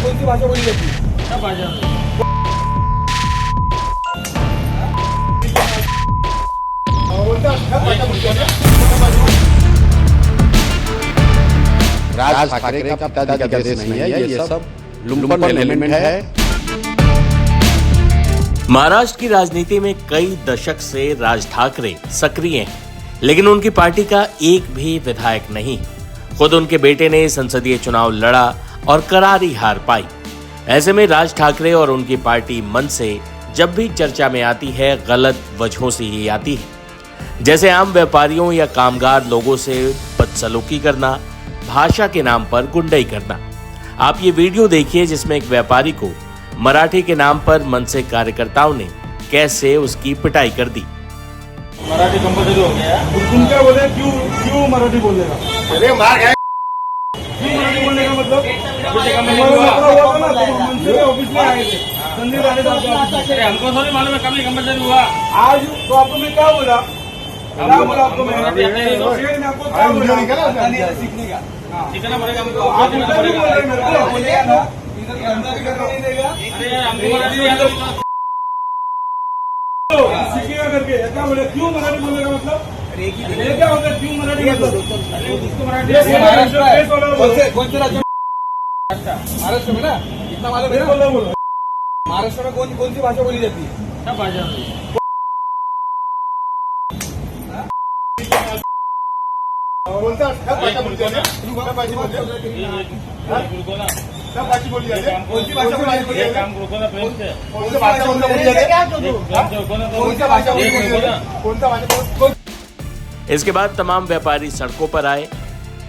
कौन सी भाषा बोली जाती है? क्या भाषा? राज ठाकरे का पिताजी का देश नहीं है, ये सब लुम्पन एलिमेंट है। महाराष्ट्र की राजनीति में कई दशक से राज ठाकरे सक्रिय हैं, लेकिन उनकी पार्टी का एक भी विधायक नहीं। खुद उनके बेटे ने संसदीय चुनाव लड़ा और करारी हार पाई। ऐसे में राज ठाकरे और उनकी पार्टी मनसे जब भी चर्चा में आती है, गलत वजहों से ही आती है, जैसे आम व्यापारियों या कामगार लोगों से बदसलूकी करना, भाषा के नाम पर गुंडाई करना। आप ये वीडियो देखिए जिसमें एक व्यापारी को मराठी के नाम पर मनसे कार्यकर्ताओं ने कैसे उसकी पिटाई कर दी। मराठी कंपल्सरी हो गया है। तुम क्या बोले? क्यों मराठी बोलेगा? अरे मार गए। क्यों मराठी बोलने का मतलब? ऑफिस में आए थे, संदीप राणे साहब के ऑफिस में। अरे हमको थोड़ी मालूम है कभी कंपल्सरी हुआ। आज तो आपको मैं क्या बोला? आपको मैं आपको क्या बोला? सीखने का सीखना पड़ेगा हमको। आप बोल रहे मेरे को बोलिए ना, अरे हमको मराठी नहीं आता। सीखिएगा करके क्या बोले? क्यों मराठी बोलेगा मतलब? ये क्या होता है? क्यों मराठी मतलब? इसको मराठी कौन से राज्य? महाराष्ट्र में ना, इतना मालूम है ना? महाराष्ट्र में कौन सी भाषा बोली जाती है? क्या भाषा? बोलता क्या भाषा बोलते हैं? क्या भाषा बोलते हैं? क्या भाषा बोली जाती है? कौन सी भाषा बोली जाती है? काम रुको ना प्रेम से। कौन सी भाषा बोली जाती है? कौन सा भाषा बोली जाती है? कौन सा भाषा? इसके बाद तमाम व्यापारी सड़कों पर आए,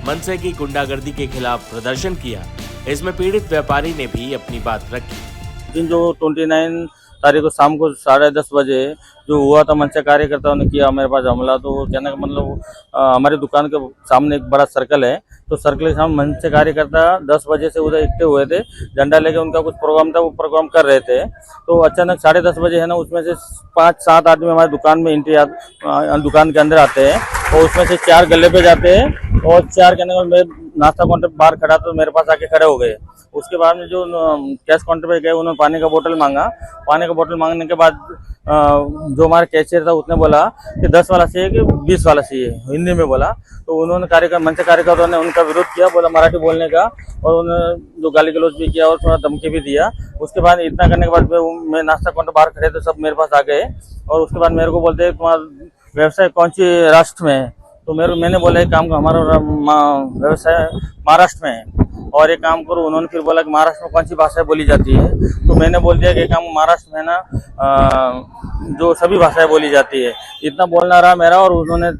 मनसे की गुंडागर्दी के खिलाफ प्रदर्शन किया। इसमें पीड़ित व्यापारी ने भी अपनी बात रखी। जो 29 तारीख को शाम को 10:30 बजे जो हुआ था, मनसे कार्यकर्ताओं ने किया मेरे पास हमला। तो कहने का मतलब हमारी दुकान के सामने एक बड़ा सर्कल है, तो सर्कल के सामने मनसे कार्यकर्ता 10 बजे से उधर इकट्ठे हुए थे। झंडा लेके उनका कुछ प्रोग्राम था, वो प्रोग्राम कर रहे थे। तो अचानक 10:30 बजे है ना, उसमें से 5-7 आदमी हमारी दुकान में दुकान के अंदर आते हैं और उसमें से 4 गले पे जाते हैं और 4 कहने का मैं नाश्ता काउंटर बाहर खड़ा तो मेरे पास आके खड़े हो गए। उसके बाद में जो कैश काउंटर पे गए, उन्होंने पानी का बोतल मांगा। पानी का बोतल मांगने के बाद जो हमारा कैशियर था उसने बोला कि 10 वाला चाहिए कि 20 वाला चाहिए, हिंदी में बोला। तो उन्होंने मनसे कार्यकर्ताओं ने उनका विरोध किया, बोला मराठी बोलने का, और उन्होंने जो गाली गलौज भी किया और थोड़ा धमकी भी दिया। उसके बाद इतना करने के बाद मैं नाश्ता काउंटर बाहर खड़े थे, सब मेरे पास आ गए और उसके बाद मेरे को बोलते हैं तुम्हारा व्यवसाय कौन सी राष्ट्र में है? तो मैंने बोला एक काम को हमारा व्यवसाय महाराष्ट्र में है और एक काम करो। उन्होंने फिर बोला कि महाराष्ट्र में कौन सी भाषा बोली जाती है? तो मैंने बोल दिया कि काम महाराष्ट्र में ना जो सभी भाषाएं बोली जाती है। इतना बोलना रहा मेरा, और उन्होंने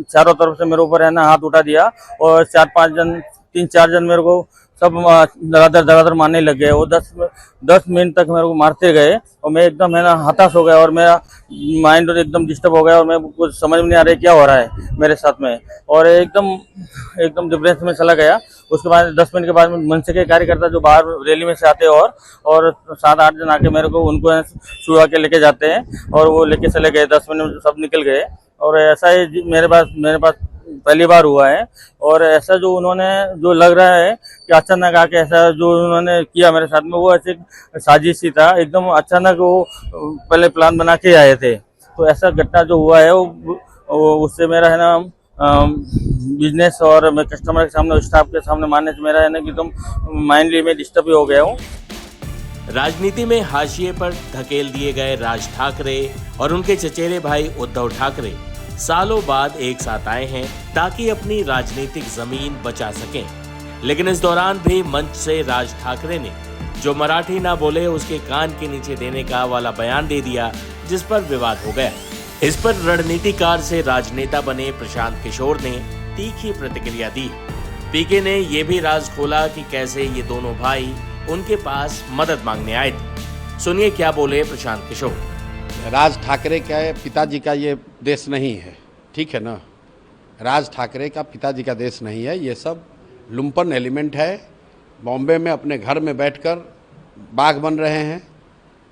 चारों तरफ से मेरे ऊपर है ना हाथ उठा दिया और 3-4 जन मेरे को सब धड़ाधड़ मारने लग गए। वो 10 मिनट तक मेरे को मारते गए और मैं एकदम है ना हताश हो गया और मेरा माइंड एकदम डिस्टर्ब हो गया और मैं कुछ समझ में नहीं आ रहा है क्या हो रहा है मेरे साथ में, और एकदम डिप्रेशन में चला गया। उसके बाद 10 मिनट के बाद मनसे के कार्यकर्ता जो बाहर रैली में से आते हैं और 7-8 जन आके मेरे को उनको छुड़ा के लेके जाते हैं और वो लेके चले गए। 10 मिनट में सब निकल गए और ऐसा ही मेरे पास पहली बार हुआ है। और ऐसा जो उन्होंने जो लग रहा है कि अचानक आके ऐसा जो उन्होंने किया मेरे साथ में, वो ऐसे साजिश ही था। एकदम अचानक वो पहले प्लान बना के आए थे। तो ऐसा घटना जो हुआ है वो उससे मेरा है ना बिजनेस और मैं कस्टमर के सामने, स्टाफ के सामने मानने से मेरा है ना कि एकदम माइंडली में डिस्टर्ब ही हो गया हूँ। राजनीति में हाशिए पर धकेल दिए गए राज ठाकरे और उनके चचेरे भाई उद्धव ठाकरे सालों बाद एक साथ आए हैं ताकि अपनी राजनीतिक जमीन बचा सकें। लेकिन इस दौरान भी मंच से राज ठाकरे ने जो मराठी ना बोले उसके कान के नीचे देने का वाला बयान दे दिया, जिस पर विवाद हो गया। इस पर रणनीतिकार से राजनेता बने प्रशांत किशोर ने तीखी प्रतिक्रिया दी। पीके ने यह भी राज खोला कि कैसे ये दोनों भाई उनके पास मदद मांगने आए थे। सुनिए क्या बोले प्रशांत किशोर। राज ठाकरे के पिताजी का ये देश नहीं है, ठीक है ना? राज ठाकरे का पिताजी का देश नहीं है, ये सब लुम्पन एलिमेंट है। बॉम्बे में अपने घर में बैठकर बाघ बन रहे हैं।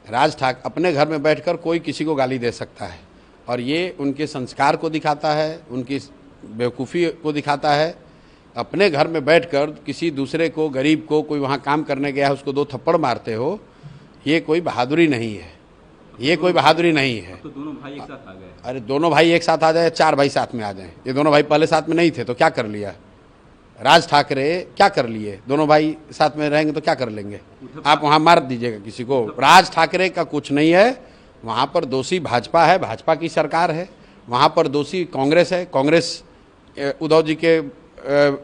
राज ठाकरे अपने घर में बैठकर कोई किसी को गाली दे सकता है और ये उनके संस्कार को दिखाता है, उनकी बेवकूफ़ी को दिखाता है अपने घर में बैठकर किसी दूसरे को, गरीब को, कोई वहाँ काम करने गया है उसको 2 थप्पड़ मारते हो, ये कोई बहादुरी नहीं है, ये कोई बहादुरी नहीं है। तो दोनों भाई एक साथ आ गए। अरे दोनों भाई एक साथ आ जाए, 4 भाई साथ में आ जाएं। ये दोनों भाई पहले साथ में नहीं थे तो क्या कर लिया? राज ठाकरे क्या कर लिए? दोनों भाई साथ में रहेंगे तो क्या कर लेंगे? आप वहाँ मार दीजिएगा किसी को। राज ठाकरे का कुछ नहीं है, वहाँ पर दोषी भाजपा है, भाजपा की सरकार है। वहाँ पर दोषी कांग्रेस है, कांग्रेस उद्धव जी के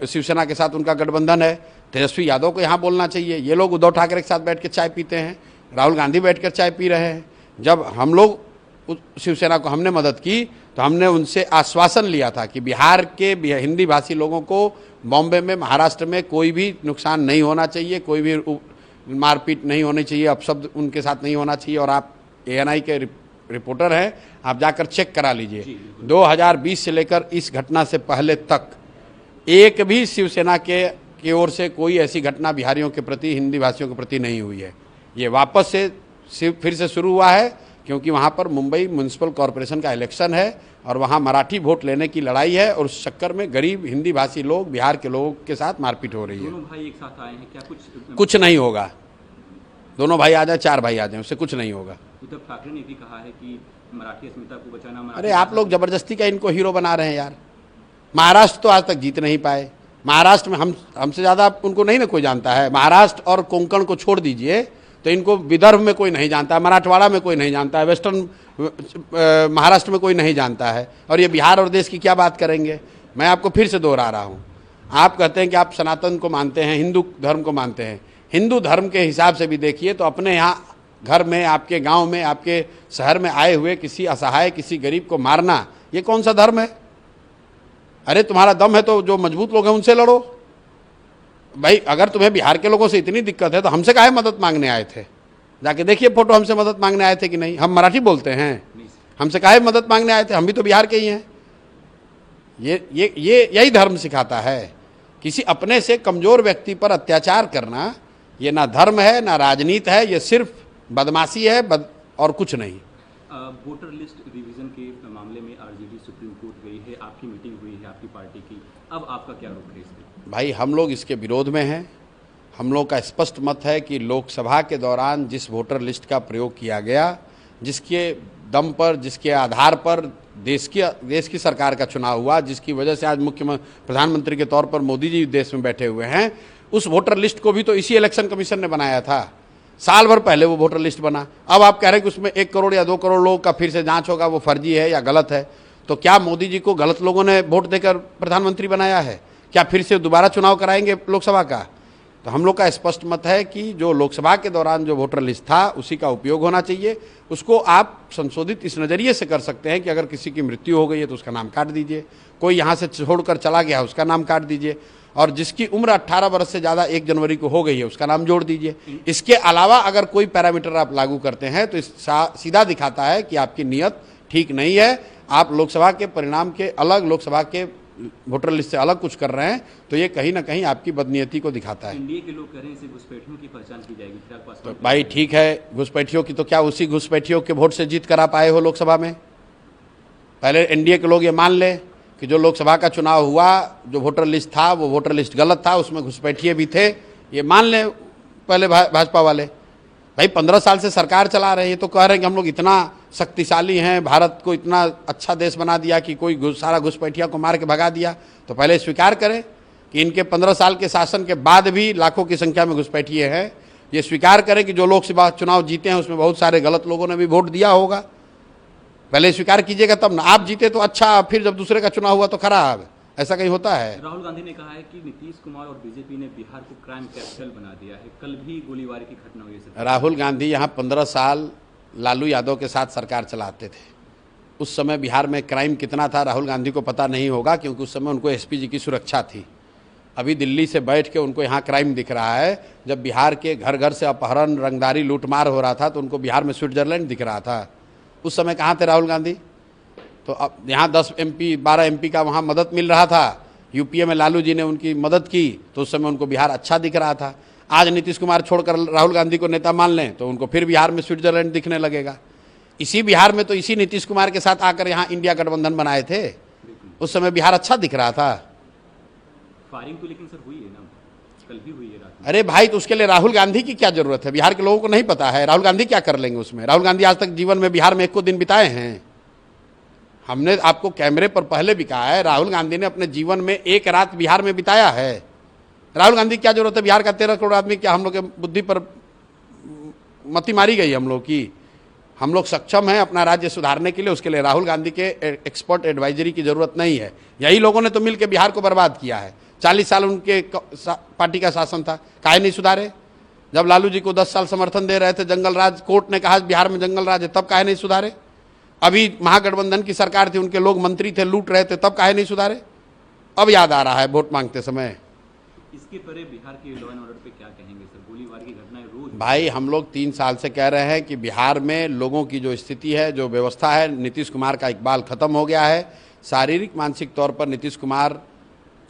शिवसेना के साथ उनका गठबंधन है। तेजस्वी यादव को यहाँ बोलना चाहिए। ये लोग उद्धव ठाकरे के साथ बैठ के चाय पीते हैं, राहुल गांधी बैठकर चाय पी रहे हैं। जब हम लोग शिवसेना को हमने मदद की तो हमने उनसे आश्वासन लिया था कि बिहार के हिंदी भाषी लोगों को बॉम्बे में, महाराष्ट्र में कोई भी नुकसान नहीं होना चाहिए, कोई भी मारपीट नहीं होनी चाहिए, अपशब्द उनके साथ नहीं होना चाहिए। और आप ANI के रिपोर्टर हैं, आप जाकर चेक करा लीजिए। 2020 से लेकर इस घटना से पहले तक एक भी शिवसेना की ओर से कोई ऐसी घटना बिहारियों के प्रति, हिंदी भाषियों के प्रति नहीं हुई है। ये वापस से फिर से शुरू हुआ है क्योंकि वहाँ पर मुंबई म्युनिसिपल कॉरपोरेशन का इलेक्शन है और वहाँ मराठी वोट लेने की लड़ाई है और उस चक्कर में गरीब हिंदी भाषी लोग, बिहार के लोगों के साथ मारपीट हो रही है। दोनों भाई एक साथ आए हैं, क्या कुछ नहीं होगा। दोनों भाई आ जाए, 4 भाई आ जाए, उससे कुछ नहीं होगा। उद्धव ठाकरे ने भी कहा है कि मराठी अस्मिता को बचाना। अरे आप लोग जबरदस्ती का इनको हीरो बना रहे हैं यार। महाराष्ट्र तो आज तक जीत नहीं पाए। महाराष्ट्र में हमसे ज़्यादा उनको नहीं ना कोई जानता है। महाराष्ट्र और कोंकण को छोड़ दीजिए तो इनको विदर्भ में कोई नहीं जानता है, मराठवाड़ा में कोई नहीं जानता है, वेस्टर्न महाराष्ट्र में कोई नहीं जानता है। और ये बिहार और देश की क्या बात करेंगे? मैं आपको फिर से दोहरा रहा हूँ। आप कहते हैं कि आप सनातन को मानते हैं, हिंदू धर्म को मानते हैं। हिंदू धर्म के हिसाब से भी देखिए तो अपने यहाँ घर में, आपके गांव में, आपके शहर में आए हुए किसी असहाय, किसी गरीब को मारना, ये कौन सा धर्म है? अरे तुम्हारा दम है तो जो मजबूत लोग हैं उनसे लड़ो भाई। अगर तुम्हें बिहार के लोगों से इतनी दिक्कत है तो हमसे काहे मदद मांगने आए थे? जाके देखिए फोटो, हमसे मदद मांगने आए थे कि नहीं? हम मराठी बोलते हैं, हमसे काहे मदद मांगने आए थे? हम भी तो बिहार के ही हैं। ये यही धर्म सिखाता है। किसी अपने से कमजोर व्यक्ति पर अत्याचार करना, ये ना धर्म है ना राजनीति है, ये सिर्फ बदमाशी है और कुछ नहीं। वोटर लिस्ट रिवीजन के मामले में RJD सुप्रीम कोर्ट गई है, आपकी मीटिंग हुई है आपकी पार्टी की, अब आपका क्या रुख है इसमें? भाई हम लोग इसके विरोध में हैं। हम लोग का स्पष्ट मत है कि लोकसभा के दौरान जिस वोटर लिस्ट का प्रयोग किया गया, जिसके दम पर, जिसके आधार पर देश की सरकार का चुनाव हुआ, जिसकी वजह से आज प्रधानमंत्री के तौर पर मोदी जी देश में बैठे हुए हैं, उस वोटर लिस्ट को भी तो इसी इलेक्शन कमीशन ने बनाया था। साल भर पहले वो वोटर लिस्ट बना। अब आप कह रहे हैं कि उसमें 1 करोड़ या 2 करोड़ लोगों का फिर से जांच होगा, वो फर्जी है या गलत है। तो क्या मोदी जी को गलत लोगों ने वोट देकर प्रधानमंत्री बनाया है? क्या फिर से दोबारा चुनाव कराएंगे लोकसभा का? तो हम लोग का स्पष्ट मत है कि जो लोकसभा के दौरान जो वोटर लिस्ट था उसी का उपयोग होना चाहिए। उसको आप संशोधित इस नज़रिए से कर सकते हैं कि अगर किसी की मृत्यु हो गई है तो उसका नाम काट दीजिए, कोई यहाँ से छोड़कर चला गया उसका नाम काट दीजिए, और जिसकी उम्र 18 वर्ष से ज़्यादा 1 जनवरी को हो गई है उसका नाम जोड़ दीजिए। इसके अलावा अगर कोई पैरामीटर आप लागू करते हैं तो सीधा दिखाता है कि आपकी नीयत ठीक नहीं है। आप लोकसभा के परिणाम के अलग, लोकसभा के वोटर लिस्ट से अलग कुछ कर रहे हैं, तो ये कहीं ना कहीं आपकी बदनीयती को दिखाता है। एनडीए के लोग कह रहे हैं इसे घुसपैठियों की पहचान की जाएगी। तो भाई ठीक है, घुसपैठियों की, तो क्या उसी घुसपैठियों के वोट से जीत कर आप आए हो लोकसभा में? पहले एनडीए के लोग ये मान ले कि जो लोकसभा का चुनाव हुआ, जो वोटर लिस्ट था वो वोटर लिस्ट गलत था, उसमें घुसपैठिए भी थे, ये मान लें पहले भाजपा वाले। भाई 15 साल से सरकार चला रहे हैं, तो कह रहे हैं कि हम लोग इतना शक्तिशाली हैं, भारत को इतना अच्छा देश बना दिया कि कोई सारा घुसपैठिया को मार के भगा दिया। तो पहले स्वीकार करें कि इनके 15 साल के शासन के बाद भी लाखों की संख्या में घुसपैठिए हैं। ये स्वीकार करें कि जो लोकसभा चुनाव जीते हैं उसमें बहुत सारे गलत लोगों ने भी वोट दिया होगा। पहले स्वीकार कीजिएगा तब ना। आप जीते तो अच्छा, फिर जब दूसरे का चुनाव हुआ तो खराब। ऐसा कहीं होता है? राहुल गांधी ने कहा है कि नीतीश कुमार और बीजेपी ने बिहार को क्राइम कैपिटल बना दिया है। कल भी गोलीबारी की घटना हुई है। राहुल गांधी यहाँ 15 साल लालू यादव के साथ सरकार चलाते थे। उस समय बिहार में क्राइम कितना था राहुल गांधी को पता नहीं होगा, क्योंकि उस समय उनको एसपी जी की सुरक्षा थी। अभी दिल्ली से बैठ के उनको यहाँ क्राइम दिख रहा है। जब बिहार के घर घर से अपहरण, रंगदारी, लूटमार हो रहा था तो उनको बिहार में स्विट्जरलैंड दिख रहा था। उस समय कहाँ थे राहुल गांधी? तो अब यहाँ 10 MP 12 MP का वहाँ मदद मिल रहा था। यूपीए में लालू जी ने उनकी मदद की तो उस समय उनको बिहार अच्छा दिख रहा था। आज नीतीश कुमार छोड़कर राहुल गांधी को नेता मान लें तो उनको फिर बिहार में स्विट्जरलैंड दिखने लगेगा। इसी बिहार में तो इसी नीतीश कुमार के साथ आकर यहाँ इंडिया गठबंधन बनाए थे। उस समय बिहार अच्छा दिख रहा था। फायरिंग तो लेकिन सर हुई है ना, कल भी हुई है रात में। अरे भाई, तो उसके लिए राहुल गांधी की क्या जरूरत है? बिहार के लोगों को नहीं पता है राहुल गांधी क्या कर लेंगे उसमें? राहुल गांधी आज तक जीवन में बिहार में एक को दिन बिताए हैं? हमने आपको कैमरे पर पहले भी कहा है, राहुल गांधी ने अपने जीवन में एक रात बिहार में बिताया है। राहुल गांधी की क्या जरूरत है? बिहार का 13 करोड़ आदमी, क्या हम लोग के बुद्धि पर मती मारी गई हम लोग की? हम लोग सक्षम हैं अपना राज्य सुधारने के लिए, उसके लिए राहुल गांधी के एक्सपर्ट एडवाइजरी की जरूरत नहीं है। यही लोगों ने तो मिलकर बिहार को बर्बाद किया है। 40 साल उनके पार्टी का शासन था, काहे नहीं सुधारे? जब लालू जी को 10 साल समर्थन दे रहे थे, जंगल राज, कोर्ट ने कहा बिहार में जंगल राज है, तब काहे नहीं सुधारे? अभी महागठबंधन की सरकार थी, उनके लोग मंत्री थे, लूट रहे थे, तब काहे नहीं सुधारे? अब याद आ रहा है वोट मांगते समय। इसके परे बिहार के लॉ एंड ऑर्डर पे क्या कहेंगे सर? गोलीबार की घटनाएं रोज। भाई, हम लोग 3 साल से कह रहे हैं कि बिहार में लोगों की जो स्थिति है, जो व्यवस्था है, नीतीश कुमार का इकबाल खत्म हो गया है। शारीरिक मानसिक तौर पर नीतीश कुमार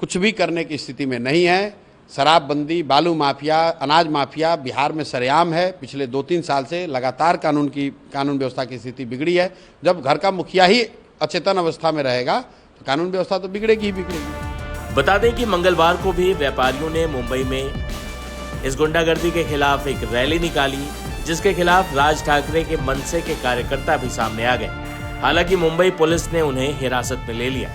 कुछ भी करने की स्थिति में नहीं है। शराबबंदी, बालू माफिया, अनाज माफिया बिहार में सरेआम है। पिछले 2-3 साल से लगातार कानून व्यवस्था की स्थिति बिगड़ी है। जब घर का मुखिया ही अचेतन अवस्था में रहेगा तो कानून व्यवस्था तो बिगड़ेगी ही बिगड़ेगी। बता दें कि मंगलवार को भी व्यापारियों ने मुंबई में इस गुंडागर्दी के खिलाफ एक रैली निकाली, जिसके खिलाफ राज ठाकरे के मनसे के कार्यकर्ता भी सामने आ गए। हालांकि मुंबई पुलिस ने उन्हें हिरासत में ले लिया।